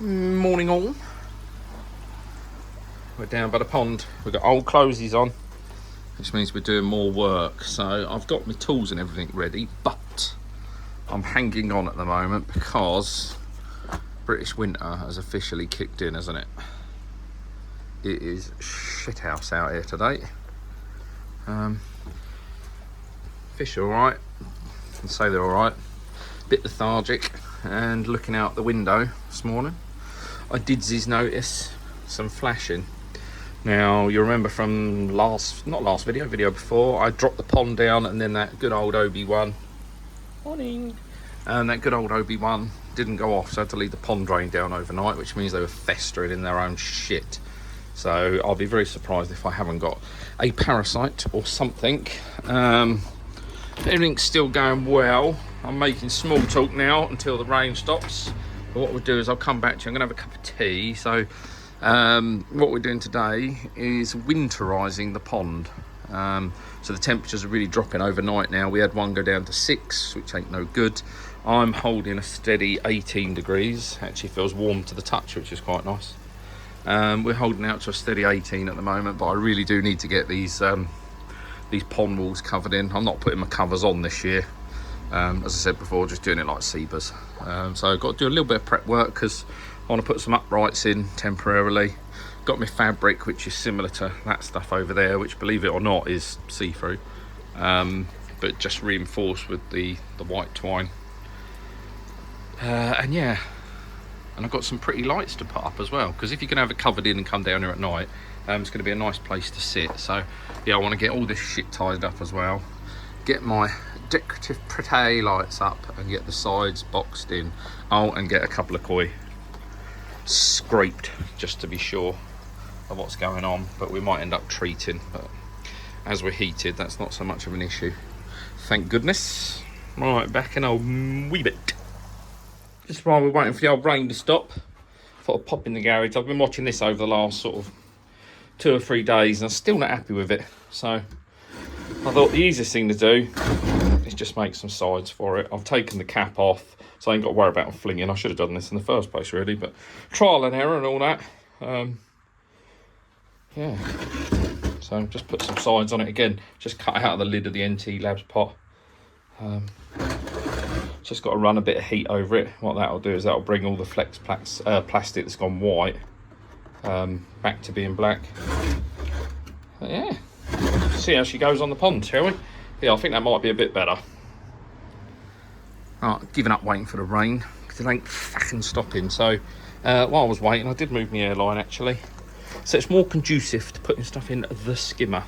Morning all. We're down by the pond. We've got old clothes on, which means we're doing more work. So I've got my tools and everything ready, but I'm hanging on at the moment because British winter has officially kicked in, hasn't it? It is shithouse out here today. Fish are alright. I can say they're alright. Bit lethargic, and looking out the window this morning, I did notice some flashing. Now, you remember from video before, I dropped the pond down and then that good old OB1, morning, and that good old OB1 didn't go off, so I had to leave the pond drain down overnight, which means they were festering in their own shit. So I'll be very surprised if I haven't got a parasite or something. Everything's still going well. I'm making small talk now until the rain stops. But what we'll do is I'll come back to you. I'm going to have a cup of tea. So what we're doing today is winterising the pond. So the temperatures are really dropping overnight now. We had one go down to 6, which ain't no good. I'm holding a steady 18 degrees. Actually feels warm to the touch, which is quite nice. We're holding out to a steady 18 at the moment, but I really do need to get these pond walls covered in. I'm not putting my covers on this year. As I said before, just doing it like Seabers. So I've got to do a little bit of prep work because I want to put some uprights in temporarily. Got my fabric, which is similar to that stuff over there, which, believe it or not, is see-through, but just reinforced with the white twine. And yeah, and I've got some pretty lights to put up as well, because if you can have it covered in and come down here at night, it's going to be a nice place to sit. So yeah, I want to get all this shit tied up as well, get my decorative pretty lights up and get the sides boxed in. Oh, and get a couple of koi scraped just to be sure of what's going on, but we might end up treating, but as we're heated, that's not so much of an issue, thank goodness. Right, back in a wee bit. Just while we're waiting for the old rain to stop, thought I'd pop in the garage. I've been watching this over the last sort of 2 or 3 days and I'm still not happy with it, so I thought the easiest thing to do is just make some sides for it. I've taken the cap off, so I ain't got to worry about flinging. I should have done this in the first place really, but trial and error and all that. Yeah, so just put some sides on it again, just cut out of the lid of the NT Labs pot. Just got to run a bit of heat over it. What that'll do is that'll bring all the flex plastic that's gone white back to being black. But yeah, see how she goes on the pond, shall we? Yeah, I think that might be a bit better. Right, giving up waiting for the rain because it ain't fucking stopping. So while I was waiting, I did move my airline actually, so it's more conducive to putting stuff in the skimmer.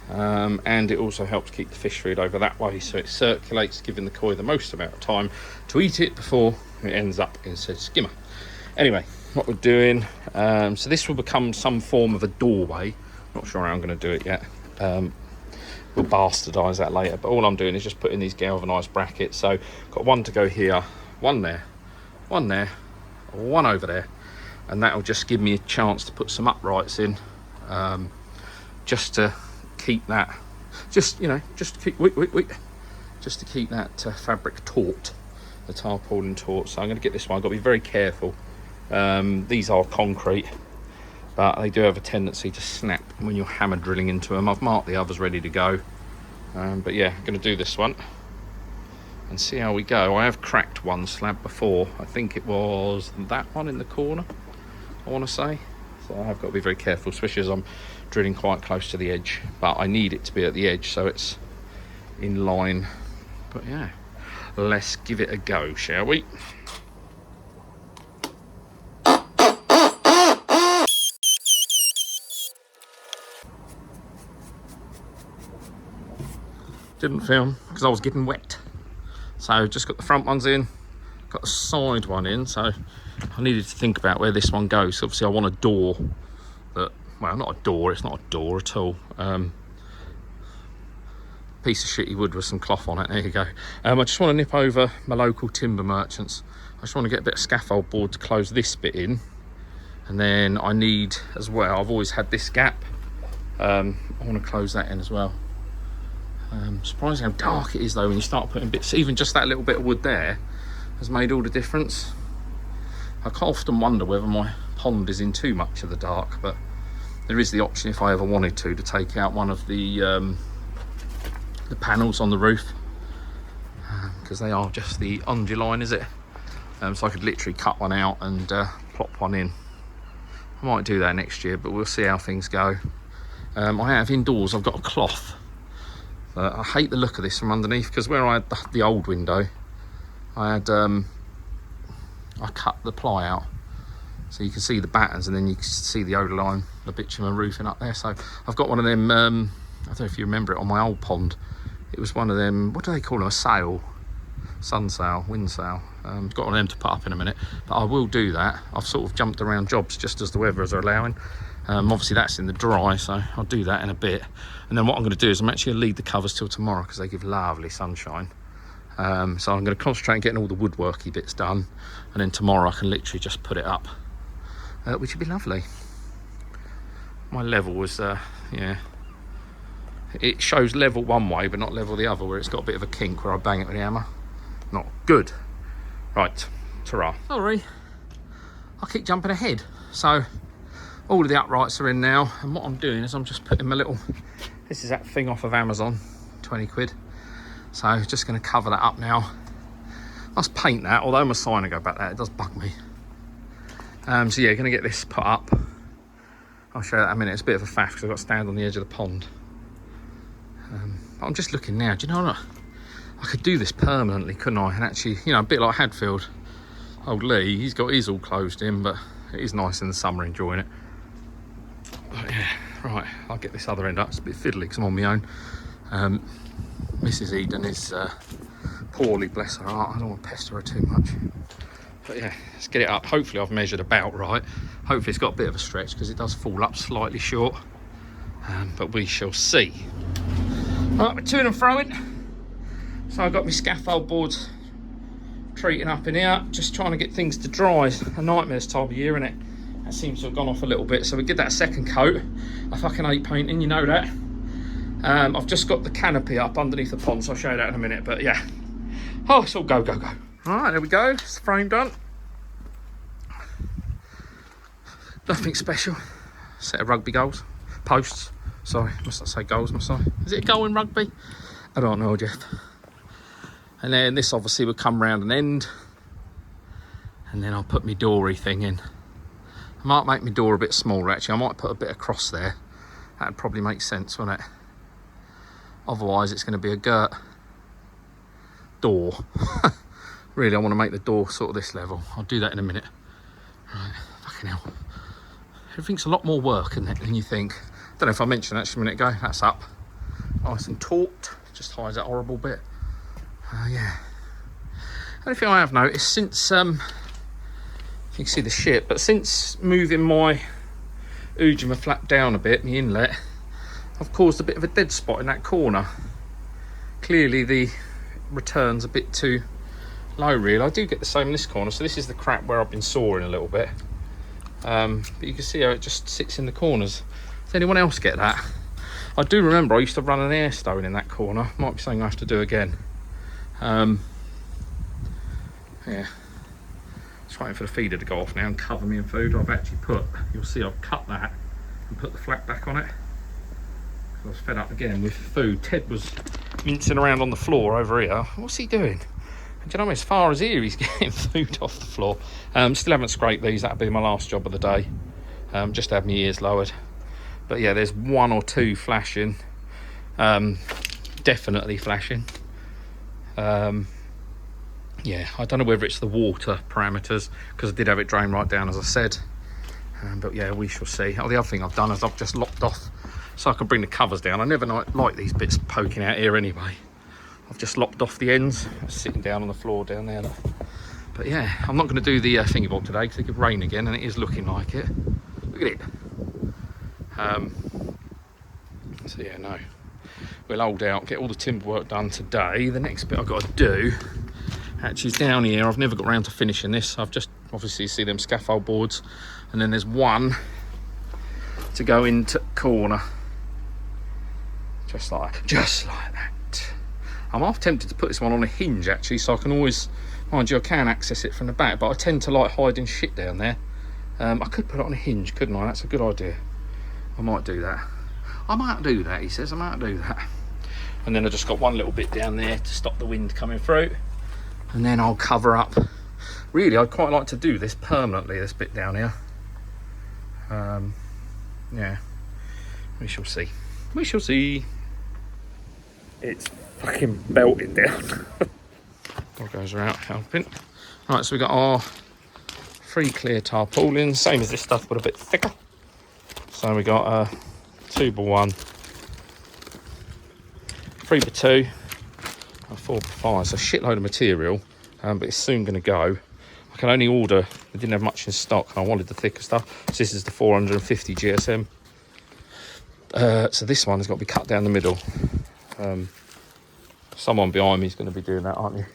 And it also helps keep the fish food over that way, so it circulates, giving the koi the most amount of time to eat it before it ends up in said skimmer. Anyway, what we're doing, so this will become some form of a doorway. Not sure how I'm going to do it yet. We'll bastardise that later, but all I'm doing is just putting these galvanised brackets. So got one to go here, one there, one there, one over there, and that'll just give me a chance to put some uprights in, just to keep that, just to keep that fabric taut, the tarpaulin taut. So I'm going to get this one. I've got to be very careful. These are concrete, but they do have a tendency to snap when you're hammer drilling into them. I've marked the others ready to go, but yeah, I'm going to do this one and see how we go. I have cracked one slab before. I think it was that one in the corner, I want to say. So I've got to be very careful, especially as I'm drilling quite close to the edge, but I need it to be at the edge so it's in line. But yeah, let's give it a go, shall we? Didn't film because I was getting wet, so just got the front ones in, got the side one in. So I needed to think about where this one goes. So obviously I want a door that, well, not a door, it's not a door at all, piece of shitty wood with some cloth on it. There you go. I just want to nip over my local timber merchants. I just want to get a bit of scaffold board to close this bit in, and then I need as well, I've always had this gap, I want to close that in as well. Surprising how dark it is though when you start putting bits. Even just that little bit of wood there has made all the difference. I can often wonder whether my pond is in too much of the dark, but there is the option, if I ever wanted to take out one of the panels on the roof, because they are just the unduline, is it? So I could literally cut one out and plop one in. I might do that next year, but we'll see how things go. I have indoors, I've got a cloth. I hate the look of this from underneath, because where I had the old window, I cut the ply out, so you can see the battens, and then you can see the overline, the bitumen roofing up there. So I've got one of them, I don't know if you remember it, on my old pond. It was one of them, what do they call them, a sail? Sun sail, wind sail. Got one of them to put up in a minute, but I will do that. I've sort of jumped around jobs just as the weather is allowing. Obviously that's in the dry, so I'll do that in a bit. And then what I'm going to do is I'm actually going to leave the covers till tomorrow, because they give lovely sunshine. So I'm going to concentrate on getting all the woodworky bits done, and then tomorrow I can literally just put it up, which would be lovely. My level was, yeah, it shows level one way but not level the other, where it's got a bit of a kink where I bang it with the hammer. Not good. Right, ta-ra. Sorry, I keep jumping ahead. So all of the uprights are in now, and what I'm doing is I'm just putting my little, this is that thing off of Amazon, 20 quid. So just going to cover that up now. I must paint that, although my sign will go back there, it does bug me. So yeah, going to get this put up. I'll show you that in a minute. It's a bit of a faff because I've got to stand on the edge of the pond. But I'm just looking now, do you know what? I could do this permanently, couldn't I? And actually, you know, a bit like Hadfield. Old Lee, he's got his all closed in, but it is nice in the summer, enjoying it. But yeah, right, I'll get this other end up. It's a bit fiddly because I'm on my own. Mrs. Eden is poorly, bless her heart. I don't want to pester her too much. But yeah, let's get it up. Hopefully I've measured about right. Hopefully it's got a bit of a stretch, because it does fall up slightly short. But we shall see. Right, we're to and froing. So I've got my scaffold boards treating up in here, just trying to get things to dry. It's a nightmare this time of year, isn't it? That seems to have gone off a little bit, so we give that a second coat. I fucking hate painting, you know that. I've just got the canopy up underneath the pond, so I'll show you that in a minute, but yeah. Oh, it's all go, go, go. All right, there we go, it's the frame done. Nothing special. Set of rugby goals, posts. Sorry, must I say goals, must I? Is it a goal in rugby? I don't know, Jeff. And then this obviously would come round an end, and then I'll put my doory thing in. I might make my door a bit smaller actually. I might put a bit across there. That'd probably make sense, wouldn't it? Otherwise it's going to be a girt door. Really, I want to make the door sort of this level. I'll do that in a minute. Right, fucking hell. Everything's a lot more work, isn't it, than you think. Don't know if I mentioned that just a minute ago. That's up. Nice and taut. Just hides that horrible bit. Yeah. Only thing I have noticed since, you can see the shit, but since moving my Ujima flap down a bit, the inlet, I've caused a bit of a dead spot in that corner. Clearly the return's a bit too low, really. I do get the same in this corner, so this is the crap where I've been sawing a little bit. But you can see how it just sits in the corners. Does anyone else get that? I do remember I used to run an air stone in that corner. Might be something I have to do again. Yeah, just waiting for the feeder to go off now and cover me in food. I've actually put, you'll see I've cut that and put the flap back on it. I was fed up again with food. Ted was mincing around on the floor over here. What's he doing? And do you know, as far as here, he's getting food off the floor. Still haven't scraped these. That'll be my last job of the day. Just to have my ears lowered. But yeah, there's one or two flashing. Definitely flashing. Yeah, I don't know whether it's the water parameters, because I did have it drain right down, as I said. But yeah, we shall see. Oh, the other thing I've done is I've just lopped off so I can bring the covers down. I never like these bits poking out here anyway. I've just lopped off the ends. It's sitting down on the floor down there. But yeah, I'm not going to do the thingy bob today because it could rain again, and it is looking like it. Look at it. So yeah, no. We'll hold out, get all the timber work done today. The next bit I've got to do, actually is down here. I've never got around to finishing this. I've just obviously see them scaffold boards, and then there's one to go into corner. Just like that. I'm half tempted to put this one on a hinge actually, so I can always Mind you, I can access it from the back, but I tend to like hiding shit down there. I could put it on a hinge, couldn't I? That's a good idea. I might do that. I might do that, he says. I might do that. And then I just got one little bit down there to stop the wind coming through. And then I'll cover up. Really, I'd quite like to do this permanently, this bit down here. Yeah, we shall see. We shall see. It's fucking belting down. Dog goes are out helping. Right, so we got our 3 clear tarpaulins, same as this stuff, but a bit thicker. So we got a 2x1, 3x2, a 4x5. So a shitload of material, but it's soon going to go. I can only order, we didn't have much in stock, and I wanted the thicker stuff. So this is the 450 GSM. So this one has got to be cut down the middle. Someone behind me is going to be doing that, aren't you?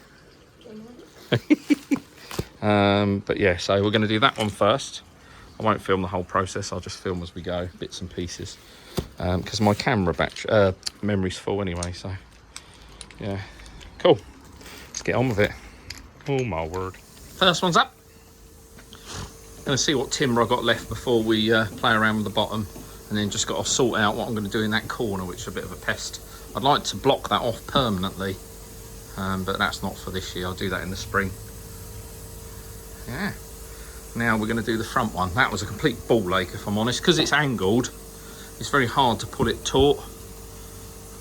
But yeah, so we're going to do that one first. I won't film the whole process, I'll just film as we go, bits and pieces. Because my camera battery, memory's full anyway, so yeah. Cool, let's get on with it. Oh my word. First one's up. Gonna see what timber I got left before we play around with the bottom, and then just got to sort out what I'm going to do in that corner, which is a bit of a pest. I'd like to block that off permanently, but that's not for this year. I'll do that in the spring. Yeah. Now we're going to do the front one. That was a complete ball ache, if I'm honest, because it's angled. It's very hard to pull it taut.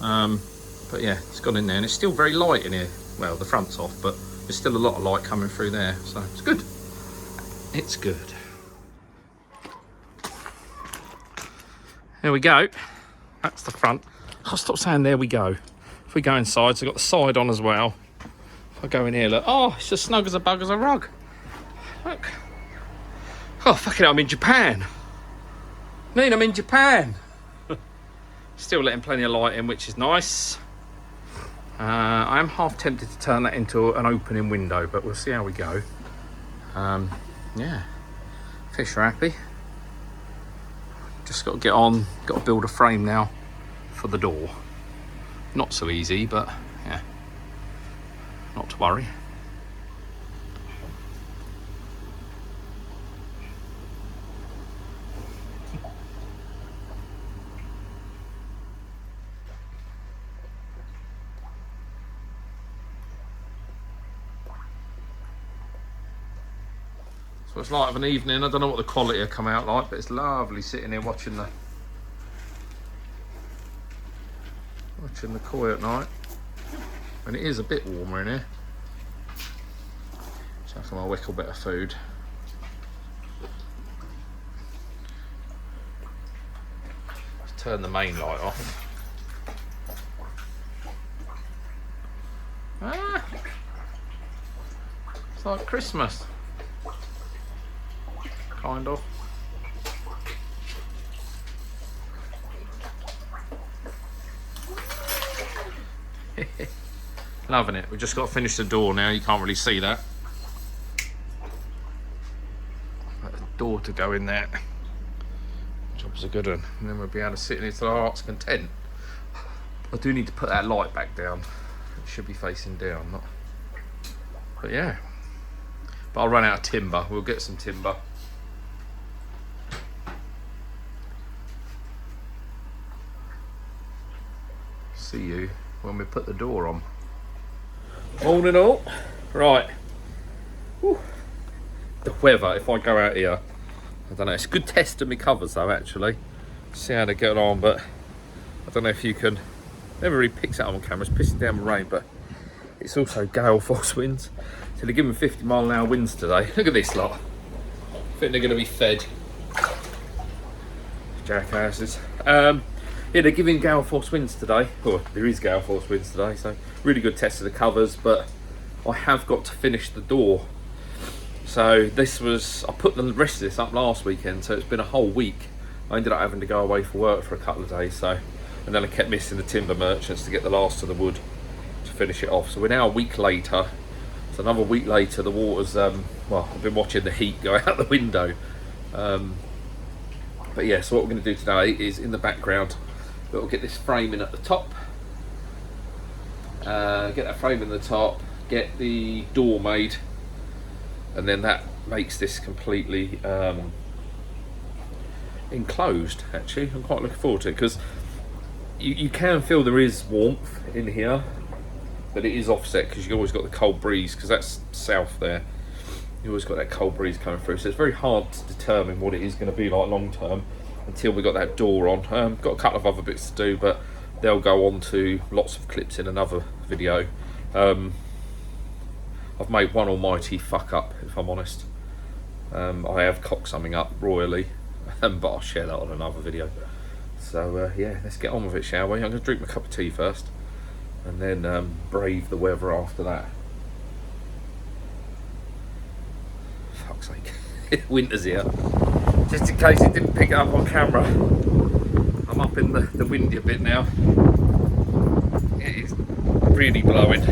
But yeah, it's got in there, and it's still very light in here. Well, the front's off, but there's still a lot of light coming through there, so it's good. It's good. There we go. That's the front. I'll stop saying there we go. If we go inside, so I've got the side on as well. If I go in here, look. Oh, it's as snug as a bug as a rug. Look. Oh, fucking hell, I'm in Japan. I'm in Japan. Still letting plenty of light in, which is nice. I am half tempted to turn that into an opening window, but we'll see how we go. Yeah, fish are happy. Just got to get on, got to build a frame now for the door. Not so easy, but yeah, not to worry. So it's like of an evening. I don't know what the quality will come out like, but it's lovely sitting here watching the koi at night. And it is a bit warmer in here. So I can have a wickle bit of food. Let's turn the main light off. Ah, it's like Christmas. Kind of. Loving it. We've just got to finish the door now. You can't really see that. Got a door to go in there. Job's a good one. And then we'll be able to sit in it to our heart's content. I do need to put that light back down. It should be facing down, not. But yeah. But I'll run out of timber. We'll get some timber. See you when we put the door on. Morning all. Right. Whew. The weather, if I go out here, I don't know, it's a good test of my covers though actually. See how they get on, but I don't know if you can, never really picks it up on camera, it's pissing down the rain, but it's also gale force winds. So they're giving 50-mile-an-hour winds today. Look at this lot. I think they're going to be fed. Jackasses. Yeah, they're giving gale force winds today. Well, there is gale force winds today, so really good test of the covers, but I have got to finish the door. So this was, I put the rest of this up last weekend, so it's been a whole week. I ended up having to go away for work for a couple of days, so, and then I kept missing the timber merchants to get the last of the wood to finish it off. So we're now a week later. So another week later, the water's, well, I've been watching the heat go out the window. But yeah, so what we're going to do today is in the background, we'll get this frame in at the top. Get that frame in the top, get the door made, and then that makes this completely enclosed. Actually, I'm quite looking forward to it, because you can feel there is warmth in here, but it is offset because you always got the cold breeze, because that's south there. You always got that cold breeze coming through, so it's very hard to determine what it is going to be like long term until we got that door on. Got a couple of other bits to do, but they'll go on to lots of clips in another video. I've made one almighty fuck up, if I'm honest. I have cocked something up royally, but I'll share that on another video. So yeah, let's get on with it, shall we? I'm going to drink my cup of tea first, and then brave the weather after that. Fuck's sake, winter's here. Just in case it didn't pick it up on camera, I'm up in the windy a bit now. It is really blowing.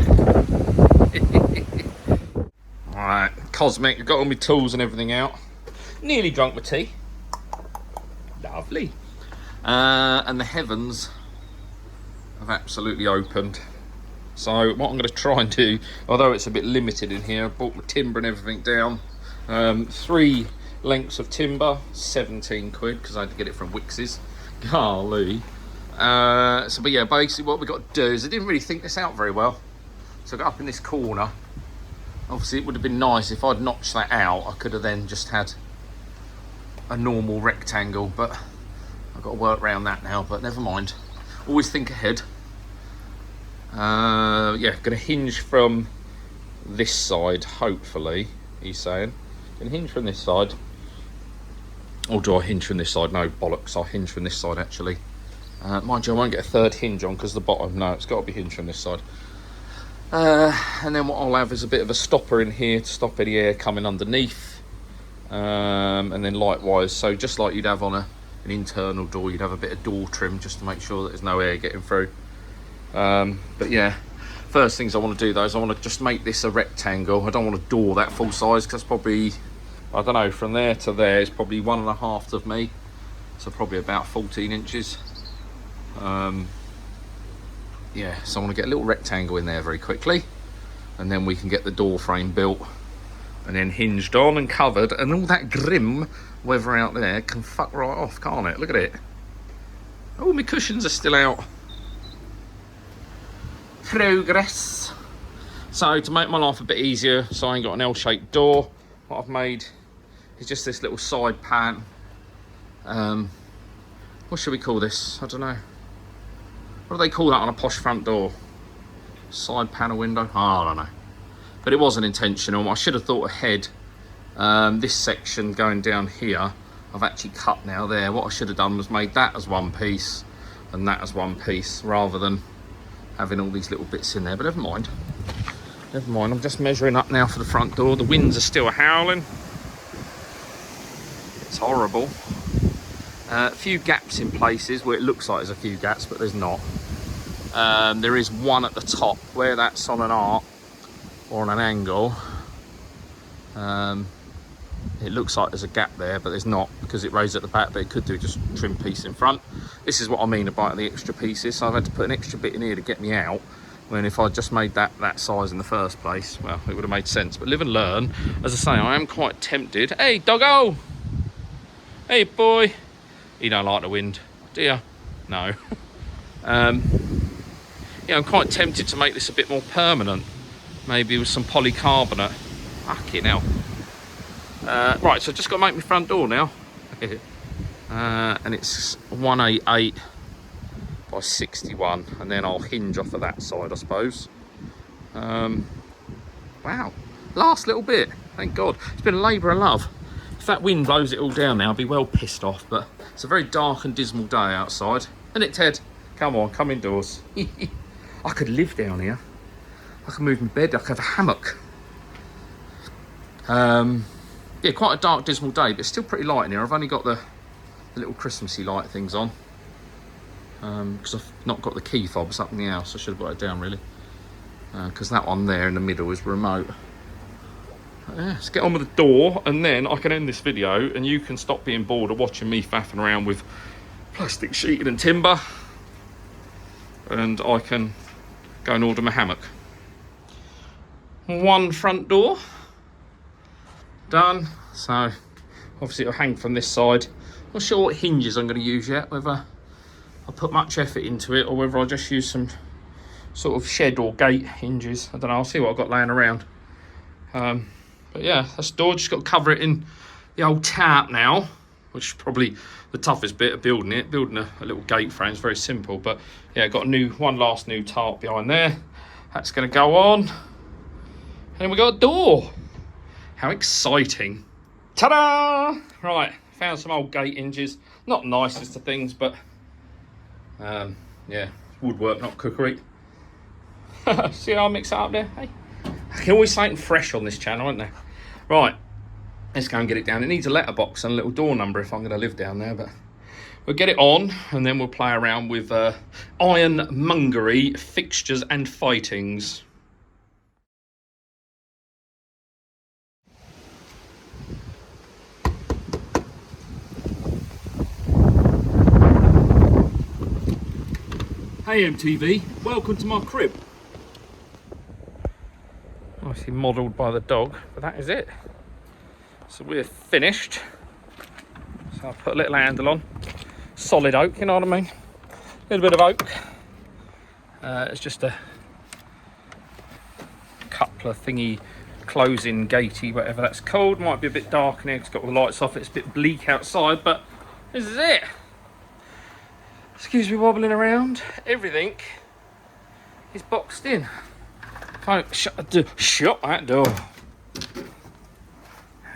Alright, cosmic, I've got all my tools and everything out. Nearly drunk my tea. Lovely. And the heavens have absolutely opened. So what I'm going to try and do, although it's a bit limited in here, I brought my timber and everything down. 3 lengths of timber, 17 quid, because I had to get it from Wicks's. Golly. But yeah, basically what we've got to do is, I didn't really think this out very well. So I got up in this corner. Obviously it would have been nice if I'd notched that out. I could have then just had a normal rectangle, but I've got to work around that now, but never mind. Always think ahead. Yeah, going to hinge from this side, hopefully, he's saying. Going to hinge from this side. Or do I hinge from this side? No, bollocks, I'll hinge from this side, actually. Mind you, I won't get a third hinge on because the bottom, no, it's got to be hinged from this side. And then what I'll have is a bit of a stopper in here to stop any air coming underneath. And then likewise, so just like you'd have on an internal door, you'd have a bit of door trim just to make sure that there's no air getting through. But yeah, first things I want to do though is I want to just make this a rectangle. I don't want a door that full size, because that's probably, I don't know, from there to there is probably 1.5 of me, so probably about 14 inches. Yeah, so I want to get a little rectangle in there very quickly, and then we can get the door frame built and then hinged on and covered, and all that grim weather out there can fuck right off, can't it? Look at it. Oh, my cushions are still out. Progress. So to make my life a bit easier, so I ain't got an L-shaped door, what I've made is just this little side pan. What should we call this? I don't know. What do they call that on a posh front door? Side panel window? Oh, I don't know. But it wasn't intentional. I should have thought ahead. This section going down here, I've actually cut now there. What I should have done was made that as one piece and that as one piece, rather than having all these little bits in there. But never mind. Never mind. I'm just measuring up now for the front door. The winds are still howling. It's horrible. A few gaps in places where it looks like there's a few gaps, but there's not. There is one at the top where that's on an arc or on an angle. It looks like there's a gap there, but there's not, because it raised at the back, but it could do just trim piece in front. This is what I mean about the extra pieces. So I've had to put an extra bit in here to get me out, when if I just made that size in the first place, well, it would have made sense. But live and learn. As I say, I am quite tempted. Hey, doggo! Hey, boy! You don't like the wind, do you? No. Yeah, I'm quite tempted to make this a bit more permanent. Maybe with some polycarbonate. Fucking hell. Right, so I've just got to make my front door now. And it's 188 by 61. And then I'll hinge off of that side, I suppose. Wow. Last little bit. Thank God. It's been a labour of love. If that wind blows it all down now, I'll be well pissed off. But it's a very dark and dismal day outside. Isn't it, Ted? Come on, come indoors. I could live down here. I could move my bed. I could have a hammock. Yeah, quite a dark, dismal day, but it's still pretty light in here. I've only got the little Christmassy light things on. Because I've not got the key fobs up in the house. I should have got it down, really. Because that one there in the middle is remote. Yeah, let's get on with the door, and then I can end this video and you can stop being bored of watching me faffing around with plastic sheeting and timber, and I can go and order my hammock. one front door done. So obviously it'll hang from this side. Not sure what hinges I'm going to use yet, whether I put much effort into it or whether I just use some sort of shed or gate hinges. I don't know, I'll see what I've got laying around. But yeah, that's the door. Just got to cover it in the old tarp now, which is probably the toughest bit of building it. Building a little gate frame is very simple, but yeah, got one last new tarp behind there. That's going to go on. And then we got a door. How exciting. Ta-da! Right, found some old gate hinges. Not nicest of things, but yeah, woodwork, not cookery. See how I mix it up there? Hey, I can always say something fresh on this channel, isn't there? Right, let's go and get it down. It needs a letterbox and a little door number if I'm going to live down there, but we'll get it on and then we'll play around with ironmongery, fixtures and fightings. Hey MTV, welcome to my crib. Obviously modelled by the dog, but that is it. So we're finished. So I'll put a little handle on. Solid oak, you know what I mean? A little bit of oak. It's just a coupler thingy, closing gatey, whatever that's called. Might be a bit dark in here, it's got all the lights off, it's a bit bleak outside, but this is it. Excuse me wobbling around. Everything is boxed in. Shut that door. There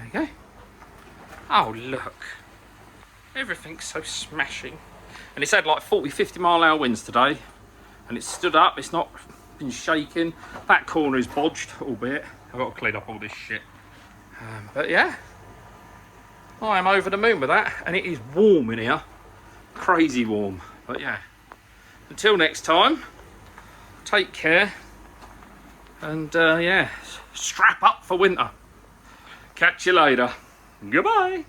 you go. Oh look, everything's so smashing. And it's had like 40-50 mile-an-hour winds today, and it's stood up, it's not been shaking. That corner is bodged, albeit I've got to clean up all this shit. But yeah, I am over the moon with that, and it is warm in here, crazy warm. But yeah, until next time, take care. And yeah, strap up for winter. Catch you later. Goodbye.